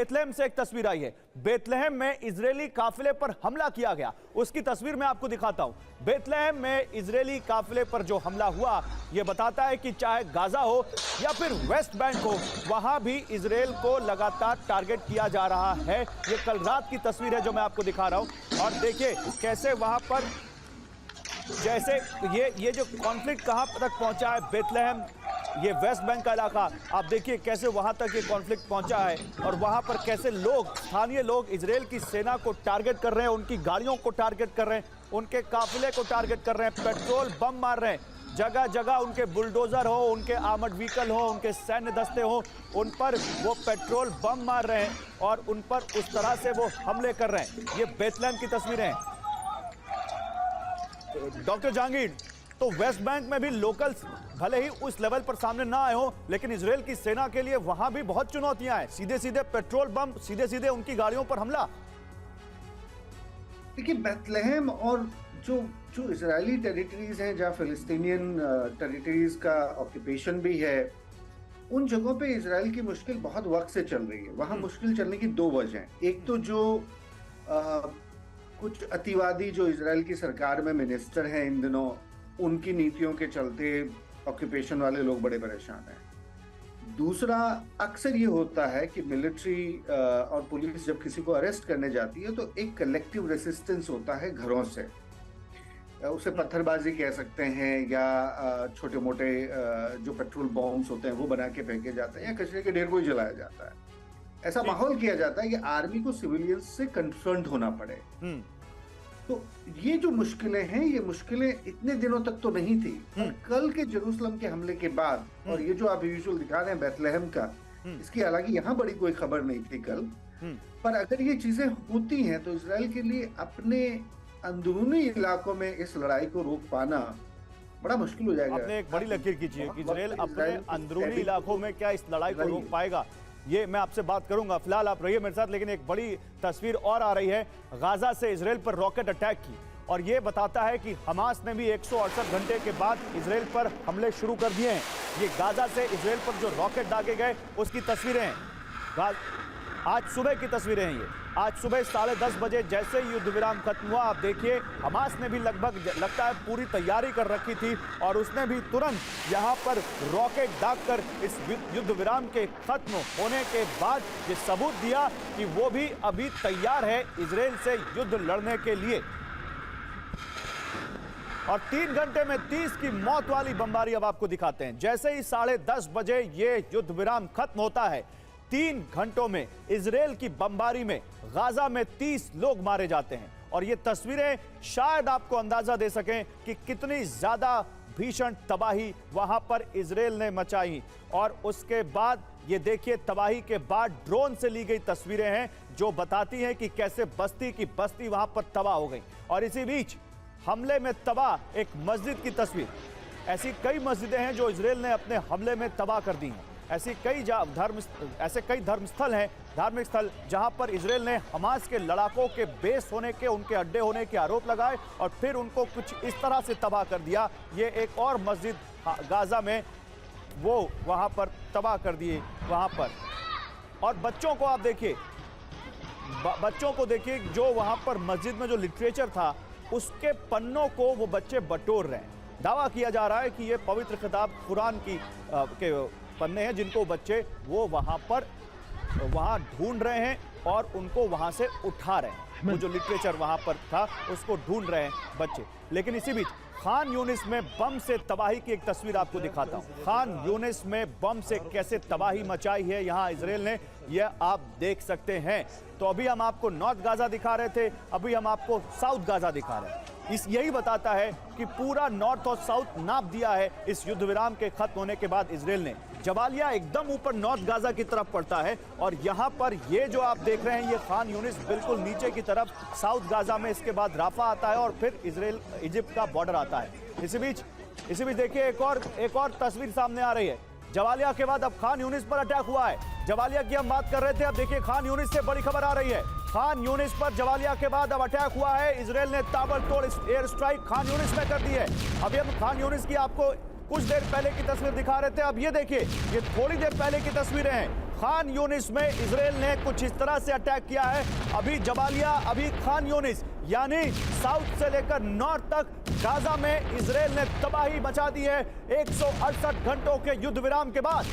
Bethlehem से एक तस्वीर आई है। बेथलेहम में इजरायली काफिले पर हमला किया गया, उसकी तस्वीर मैं आपको दिखाता हूं। बेथलेहम में इजरायली काफिले पर जो हमला हुआ, यह बताता है कि चाहे गाजा हो या फिर वेस्ट बैंक हो, वहां भी इजरायल को लगातार टारगेट किया जा रहा है। यह कल रात की तस्वीर है जो मैं आपको दिखा रहा हूं। और देखिए कैसे वहां पर जैसे ये जो कॉन्फ्लिक्ट कहां तक पहुंचा है। बेथलेहम, ये वेस्ट बैंक का इलाका, आप देखिए कैसे वहां तक ये कॉन्फ्लिक्ट पहुंचा है और वहां पर कैसे लोग, स्थानीय लोग इजरायल की सेना को टारगेट कर रहे हैं, उनकी गाड़ियों को टारगेट कर रहे हैं, उनके काफिले को टारगेट कर रहे हैं, पेट्रोल बम मार रहे हैं। जगह जगह उनके बुलडोजर हो, उनके आर्मर्ड व्हीकल हो, उनके सैन्य दस्ते हो, उन पर वो पेट्रोल बम मार रहे हैं और उन पर उस तरह से वो हमले कर रहे हैं। ये बेथलेहम की तस्वीरें हैं। डॉक्टर जहांगीर, तो वेस्ट बैंक में भी लोकल्स भले ही उस लेवल पर सामने ना आए हो, लेकिन इजरायल की सेना के लिए वहां भी बहुत चुनौतियां हैं। सीधे सीधे पेट्रोल बम, सीधे सीधे उनकी गाड़ियों पर हमला। देखिए, बेथलेहम और जो जो इजरायली टेरिटरीज हैं, जहां फिलिस्तीनियन टेरिटरीज का ऑक्यूपेशन भी है, उन जगहों पे इजरायल की मुश्किल बहुत वक्त से चल रही है। वहां मुश्किल चलने की दो वजह हैं। एक तो जो कुछ अतिवादी जो इजरायल की सरकार में मिनिस्टर हैं इन दिनों, उनकी नीतियों के चलते ऑक्यूपेशन वाले लोग बड़े परेशान हैं। दूसरा, अक्सर ये होता है कि मिलिट्री और पुलिस जब किसी को अरेस्ट करने जाती है तो एक कलेक्टिव रेसिस्टेंस होता है घरों से। उसे पत्थरबाजी कह सकते हैं या छोटे मोटे जो पेट्रोल बॉम्ब्स होते हैं वो बना के फेंके जाते हैं या कचरे के ढेर को ही जलाया जाता है। ऐसा माहौल किया जाता है कि आर्मी को सिविलियंस से कन्फ्रंट होना पड़े। तो ये जो मुश्किलें हैं, ये मुश्किलें इतने दिनों तक तो नहीं थी। कल के जेरूसलम के हमले के बाद, और ये जो आप विजुअल दिखा रहे हैं बेथलेहम का, इसकी हालांकि यहाँ बड़ी कोई खबर नहीं थी कल, पर अगर ये चीजें होती हैं तो इजरायल के लिए अपने अंदरूनी इलाकों में इस लड़ाई को रोक पाना बड़ा मुश्किल हो जाएगा। आपने एक बड़ी लकीर खींची है कि इजरायल अपने अंदरूनी इलाकों में क्या इस लड़ाई को रोक पाएगा, ये मैं आपसे बात करूंगा। फिलहाल आप रहिए मेरे साथ, लेकिन एक बड़ी तस्वीर और आ रही है गाजा से इजरायल पर रॉकेट अटैक की, और ये बताता है कि हमास ने भी 168 घंटे के बाद इजरायल पर हमले शुरू कर दिए हैं। ये गाजा से इजरायल पर जो रॉकेट दागे गए उसकी तस्वीरें हैं। आज सुबह की तस्वीरें हैं ये। आज सुबह 10:30 बजे जैसे ही युद्ध विराम खत्म हुआ, आप देखिए हमास ने भी लगभग लगता है पूरी तैयारी कर रखी थी और उसने भी तुरंत यहाँ पर रॉकेट दागकर इस युद्ध विराम के खत्म होने के बाद ये सबूत दिया कि वो भी अभी तैयार है इजरायल से युद्ध लड़ने के लिए। और 3 घंटे में 30 की मौत वाली बमबारी अब आपको दिखाते हैं। जैसे ही 10:30 बजे ये युद्ध विराम खत्म होता है, 3 घंटों में इजरायल की बमबारी में गाजा में 30 लोग मारे जाते हैं। और ये तस्वीरें शायद आपको अंदाजा दे सकें कि कितनी ज्यादा भीषण तबाही वहां पर इजरायल ने मचाई। और उसके बाद ये देखिए, तबाही के बाद ड्रोन से ली गई तस्वीरें हैं जो बताती हैं कि कैसे बस्ती की बस्ती वहां पर तबाह हो गई। और इसी बीच हमले में तबाह एक मस्जिद की तस्वीर। ऐसी कई मस्जिदें हैं जो इजरायल ने अपने हमले में तबाह कर दी हैं। ऐसे कई धर्मस्थल हैं, धार्मिक स्थल, जहां पर इजरायल ने हमास के लड़ाकों के बेस होने के, उनके अड्डे होने के आरोप लगाए और फिर उनको कुछ इस तरह से तबाह कर दिया। ये एक और मस्जिद गाजा में वो वहां पर तबाह कर दिए वहां पर। और बच्चों को आप देखिए, बच्चों को देखिए जो वहां पर मस्जिद में जो लिटरेचर था उसके पन्नों को वो बच्चे बटोर रहे हैं। दावा किया जा रहा है कि ये पवित्र किताब कुरान की के पन्ने हैं जिनको बच्चे वो वहां ढूंढ रहे हैं और उनको वहां से उठा रहे हैं। वो जो लिटरेचर वहां पर था उसको ढूंढ रहे हैं बच्चे। लेकिन इसी बीच खान यूनिस में बम से तबाही की एक तस्वीर आपको दिखाता हूं। खान यूनिस में बम से कैसे तबाही मचाई है यहां इजरायल ने, यह आप देख सकते हैं। तो अभी हम आपको नॉर्थ गाजा दिखा रहे थे, अभी हम आपको साउथ गाजा दिखा रहे हैं। यही बताता है कि पूरा नॉर्थ और साउथ नाप दिया है इस युद्ध विराम के खत्म होने के बाद इजरायल ने। जबालिया एकदम ऊपर नॉर्थ गाजा की तरफ पड़ता है और यहाँ पर ये जो आप देख रहे हैं ये खान यूनिस बिल्कुल नीचे की तरफ साउथ गाजा में, इसके बाद राफा आता है और फिर इजरायल इजिप्ट का बॉर्डर आता है। इसी बीच देखिए एक और तस्वीर सामने आ रही है। जबालिया के बाद अब खान यूनिस पर अटैक हुआ है। जबालिया की हम बात कर रहे थे, अब देखिए खान यूनिस से बड़ी खबर आ रही है। खान यूनिस पर जबालिया के बाद अब अटैक हुआ है। इजरायल ने ताबड़तोड़ एयर स्ट्राइक खान यूनिस में कर दी है। अभी हम खान यूनिस की आपको कुछ देर पहले की तस्वीर दिखा रहे थे, अब ये देखिए, ये थोड़ी देर पहले की तस्वीरें हैं। खान यूनिस में इजराइल ने कुछ इस तरह से अटैक किया है। अभी जबालिया, अभी खान यूनिस, यानी साउथ से लेकर नॉर्थ तक गाजा में इजराइल ने तबाही मचा दी है। 168 घंटों के युद्ध विराम के बाद